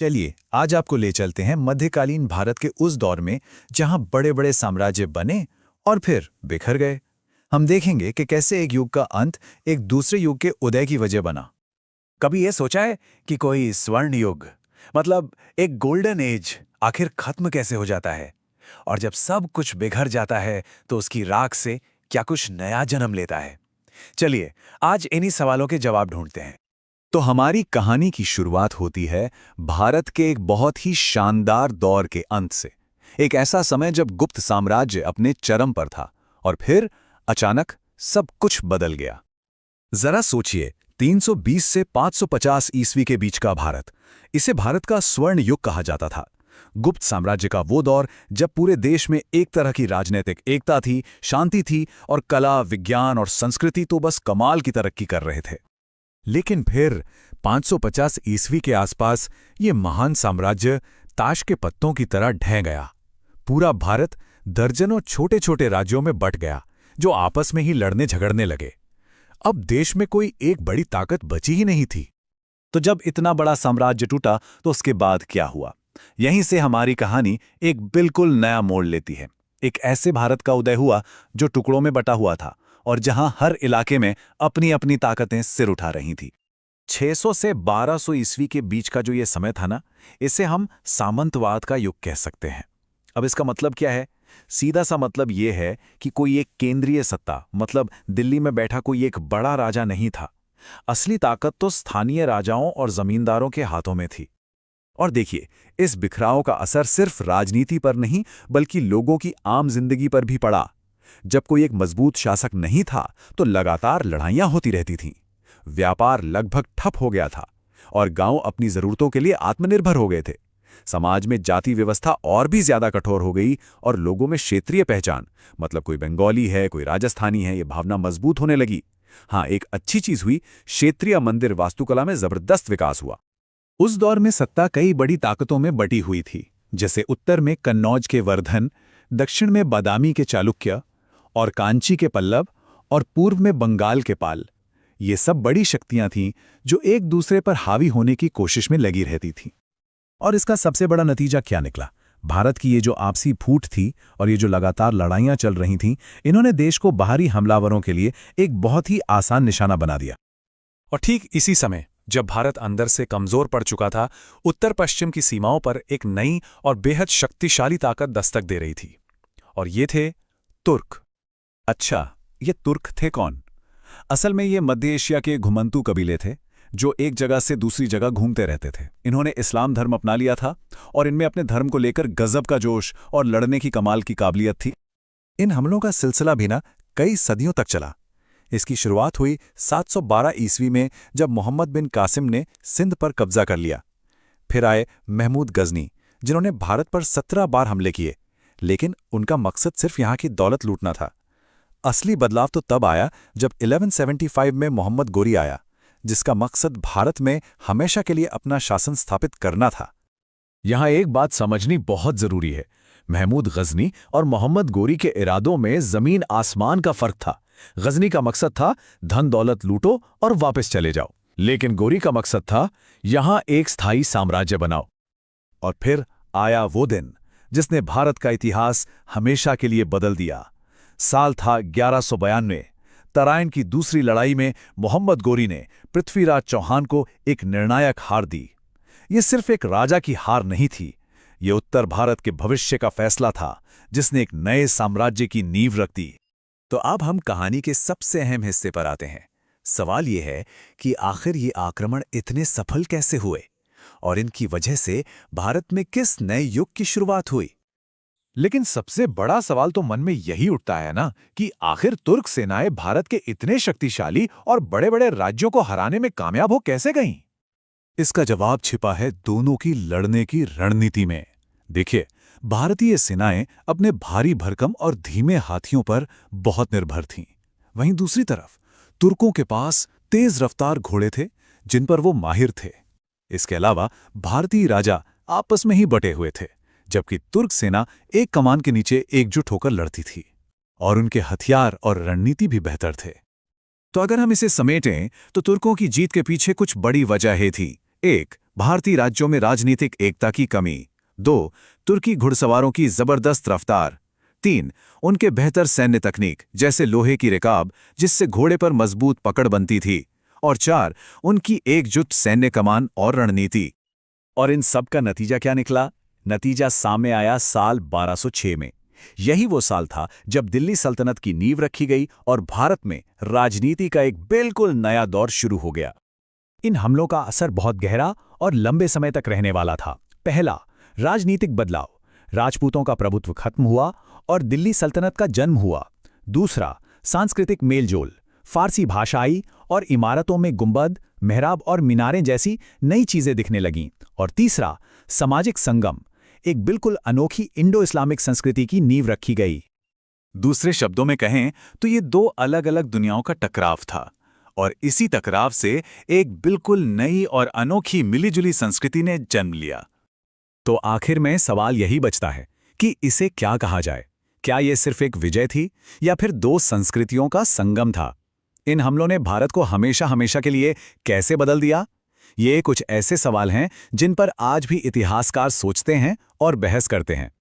चलिए आज आपको ले चलते हैं मध्यकालीन भारत के उस दौर में जहां बड़े बड़े साम्राज्य बने और फिर बिखर गए। हम देखेंगे कि कैसे एक युग का अंत एक दूसरे युग के उदय की वजह बना। कभी ये सोचा है कि कोई स्वर्ण युग, मतलब एक गोल्डन एज, आखिर खत्म कैसे हो जाता है? और जब सब कुछ बिखर जाता है तो उसकी राख से क्या कुछ नया जन्म लेता है? चलिए आज इन्हीं सवालों के जवाब ढूंढते हैं। तो हमारी कहानी की शुरुआत होती है भारत के एक बहुत ही शानदार दौर के अंत से। एक ऐसा समय जब गुप्त साम्राज्य अपने चरम पर था और फिर अचानक सब कुछ बदल गया। जरा सोचिए, 320 से 550 ईस्वी के बीच का भारत, इसे भारत का स्वर्ण युग कहा जाता था। गुप्त साम्राज्य का वो दौर जब पूरे देश में एक तरह की राजनीतिक एकता थी, शांति थी और कला, विज्ञान और संस्कृति तो बस कमाल की तरक्की कर रहे थे। लेकिन फिर 550 ईस्वी के आसपास ये महान साम्राज्य ताश के पत्तों की तरह ढह गया। पूरा भारत दर्जनों छोटे छोटे राज्यों में बंट गया जो आपस में ही लड़ने झगड़ने लगे। अब देश में कोई एक बड़ी ताकत बची ही नहीं थी। तो जब इतना बड़ा साम्राज्य टूटा तो उसके बाद क्या हुआ? यहीं से हमारी कहानी एक बिल्कुल नया मोड़ लेती है। एक ऐसे भारत का उदय हुआ जो टुकड़ों में बटा हुआ था और जहां हर इलाके में अपनी अपनी ताकतें सिर उठा रही थी। 600 से 1200 ईस्वी के बीच का जो ये समय था ना, इसे हम सामंतवाद का युग कह सकते हैं। अब इसका मतलब क्या है? सीधा सा मतलब ये है कि कोई एक केंद्रीय सत्ता, मतलब दिल्ली में बैठा कोई एक बड़ा राजा नहीं था। असली ताकत तो स्थानीय राजाओं और जमींदारों के हाथों में थी। और देखिए, इस बिखराव का असर सिर्फ राजनीति पर नहीं बल्कि लोगों की आम जिंदगी पर भी पड़ा। जब कोई एक मजबूत शासक नहीं था तो लगातार लड़ाइयां होती रहती थीं। व्यापार लगभग ठप हो गया था और गांव अपनी जरूरतों के लिए आत्मनिर्भर हो गए थे। समाज में जाति व्यवस्था और भी ज्यादा कठोर हो गई और लोगों में क्षेत्रीय पहचान, मतलब कोई बंगाली है, कोई राजस्थानी है, ये भावना मजबूत होने लगी। हाँ, एक अच्छी चीज हुई, क्षेत्रीय मंदिर वास्तुकला में जबरदस्त विकास हुआ। उस दौर में सत्ता कई बड़ी ताकतों में बटी हुई थी, जैसे उत्तर में कन्नौज के वर्धन, दक्षिण में बादामी के चालुक्य और कांची के पल्लव, और पूर्व में बंगाल के पाल। ये सब बड़ी शक्तियां थीं जो एक दूसरे पर हावी होने की कोशिश में लगी रहती थीं। और इसका सबसे बड़ा नतीजा क्या निकला? भारत की ये जो आपसी फूट थी और ये जो लगातार लड़ाइयां चल रही थीं, इन्होंने देश को बाहरी हमलावरों के लिए एक बहुत ही आसान निशाना बना दिया। और ठीक इसी समय जब भारत अंदर से कमजोर पड़ चुका था, उत्तर पश्चिम की सीमाओं पर एक नई और बेहद शक्तिशाली ताकत दस्तक दे रही थी। और ये थे तुर्क। अच्छा, ये तुर्क थे कौन? असल में ये मध्य एशिया के घुमंतू कबीले थे जो एक जगह से दूसरी जगह घूमते रहते थे। इन्होंने इस्लाम धर्म अपना लिया था और इनमें अपने धर्म को लेकर गजब का जोश और लड़ने की कमाल की काबिलियत थी। इन हमलों का सिलसिला भी ना कई सदियों तक चला। इसकी शुरुआत हुई 712 ईस्वी में जब मोहम्मद बिन कासिम ने सिंध पर कब्जा कर लिया। फिर आए महमूद गजनी, जिन्होंने भारत पर 17 बार हमले किए, लेकिन उनका मकसद सिर्फ यहाँ की दौलत लूटना था। असली बदलाव तो तब आया जब 1175 में मोहम्मद गोरी आया, जिसका मकसद भारत में हमेशा के लिए अपना शासन स्थापित करना था। यहाँ एक बात समझनी बहुत जरूरी है। महमूद गजनी और मोहम्मद गोरी के इरादों में जमीन आसमान का फर्क था। गजनी का मकसद था धन दौलत लूटो और वापस चले जाओ, लेकिन गोरी का मकसद था यहां एक स्थायी साम्राज्य बनाओ। और फिर आया वो दिन जिसने भारत का इतिहास हमेशा के लिए बदल दिया। साल था 1192। तराइन की दूसरी लड़ाई में मोहम्मद गोरी ने पृथ्वीराज चौहान को एक निर्णायक हार दी। ये सिर्फ एक राजा की हार नहीं थी, ये उत्तर भारत के भविष्य का फैसला था जिसने एक नए साम्राज्य की नींव रख दी। तो अब हम कहानी के सबसे अहम हिस्से पर आते हैं। सवाल ये है कि आखिर ये आक्रमण इतने सफल कैसे हुए और इनकी वजह से भारत में किस नए युग की शुरुआत हुई? लेकिन सबसे बड़ा सवाल तो मन में यही उठता है ना कि आखिर तुर्क सेनाएं भारत के इतने शक्तिशाली और बड़े-बड़े राज्यों को हराने में कामयाब हो कैसे गईं? इसका जवाब छिपा है दोनों की लड़ने की रणनीति में। देखिए, भारतीय सेनाएं अपने भारी भरकम और धीमे हाथियों पर बहुत निर्भर थीं। वहीं दूसरी तरफ तुर्कों के पास तेज रफ्तार घोड़े थे जिन पर वो माहिर थे। इसके अलावा भारतीय राजा आपस में ही बटे हुए थे, जबकि तुर्क सेना एक कमान के नीचे एकजुट होकर लड़ती थी और उनके हथियार और रणनीति भी बेहतर थे। तो अगर हम इसे समेटें तो तुर्कों की जीत के पीछे कुछ बड़ी वजहें थी। एक, भारतीय राज्यों में राजनीतिक एकता की कमी। 2. तुर्की घुड़सवारों की जबरदस्त रफ्तार। 3. उनके बेहतर सैन्य तकनीक जैसे लोहे की रिकाब जिससे घोड़े पर मजबूत पकड़ बनती थी। और 4. उनकी एकजुट सैन्य कमान और रणनीति। और इन सब का नतीजा क्या निकला? नतीजा सामने आया साल 1206 में। यही वो साल था जब दिल्ली सल्तनत की नींव रखी गई और भारत में राजनीति का एक बिल्कुल नया दौर शुरू हो गया। इन हमलों का असर बहुत गहरा और लंबे समय तक रहने वाला था। पहला, राजनीतिक बदलाव। राजपूतों का प्रभुत्व खत्म हुआ और दिल्ली सल्तनत का जन्म हुआ। दूसरा, सांस्कृतिक मेलजोल। फारसी भाषा आई और इमारतों में गुंबद, मेहराब और मीनारें जैसी नई चीजें दिखने लगीं। और तीसरा, सामाजिक संगम। एक बिल्कुल अनोखी इंडो इस्लामिक संस्कृति की नींव रखी गई। दूसरे शब्दों में कहें तो ये दो अलग अलग दुनियाओं का टकराव था, और इसी टकराव से एक बिल्कुल नई और अनोखी मिलीजुली संस्कृति ने जन्म लिया। तो आखिर में सवाल यही बचता है कि इसे क्या कहा जाए? क्या ये सिर्फ एक विजय थी या फिर दो संस्कृतियों का संगम था? इन हमलों ने भारत को हमेशा हमेशा के लिए कैसे बदल दिया? ये कुछ ऐसे सवाल हैं जिन पर आज भी इतिहासकार सोचते हैं और बहस करते हैं।